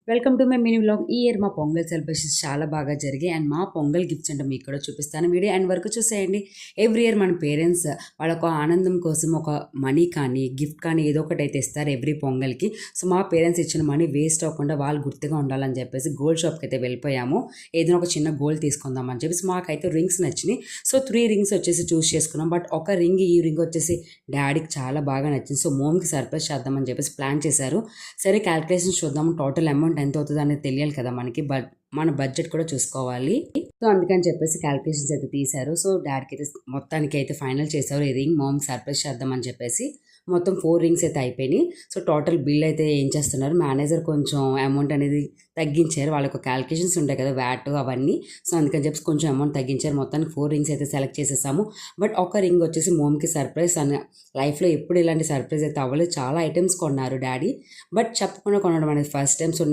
Welcome to my mini vlog. ఈ year మా pongal celebrations చాలా బాగా జరిగాయి అండ్ మా పొంగల్ గిఫ్ట్స్ అంటే మీకు కూడా చూపిస్తాను. వీడియో అండ్ వరకు చూసేయండి. ఎవ్రీ ఇయర్ మన పేరెంట్స్ వాళ్ళ ఒక ఆనందం కోసం ఒక మనీ కానీ గిఫ్ట్ కానీ ఏదో ఒకటి అయితే ఇస్తారు ఎవ్రీ పొంగల్కి. సో మా పేరెంట్స్ ఇచ్చిన మనీ వేస్ట్ అవ్వకుండా వాళ్ళు గుర్తుగా ఉండాలని చెప్పేసి గోల్డ్ షాప్కి అయితే వెళ్ళిపోయాము. ఏదైనా ఒక చిన్న గోల్డ్ తీసుకుందాం అని చెప్పేసి మాకైతే రింగ్స్ నచ్చినాయి. సో 3 రింగ్స్ వచ్చేసి చూస్ చేసుకున్నాం. బట్ ఒక రింగ్ ఈ రింగ్ వచ్చేసి డాడీకి చాలా బాగా నచ్చింది. సో మోమ్కి సర్ప్రైజ్ చేద్దామని చెప్పేసి ప్లాన్ చేశారు. సరే క్యాలిక్యులేషన్స్ చూద్దాము, టోటల్ అమౌంట్ ఎంత అవుతుంది అనేది తెలియాలి కదా మనకి. మన బడ్జెట్ కూడా చూసుకోవాలి. సో అందుకని చెప్పేసి క్యాలిక్యులేషన్స్ అయితే తీశారు. సో డాడీకి అయితే మొత్తానికి అయితే ఫైనల్ చేశారు ఈ రింగ్ మోమ్కి సర్ప్రైజ్ చేద్దామని చెప్పేసి. మొత్తం 4 రింగ్స్ అయితే అయిపోయినాయి. సో టోటల్ బిల్ అయితే ఏం చేస్తున్నారు, మేనేజర్ కొంచెం అమౌంట్ అనేది తగ్గించారు. వాళ్ళకు క్యాలిక్యులేషన్స్ ఉంటాయి కదా, వ్యాట్ అవన్నీ. సో అందుకని చెప్పి కొంచెం అమౌంట్ తగ్గించారు. మొత్తానికి 4 రింగ్స్ అయితే సెలెక్ట్ చేసేసాము. బట్ ఒక రింగ్ వచ్చేసి మోమ్కి సర్ప్రైజ్ అని లైఫ్లో ఎప్పుడు ఇలాంటి సర్ప్రైజ్ అయితే అవ్వలేదు. చాలా ఐటమ్స్ కొన్నారు డాడీ, బట్ చెప్పకుండా కొనడం అనేది ఫస్ట్ టైం. సో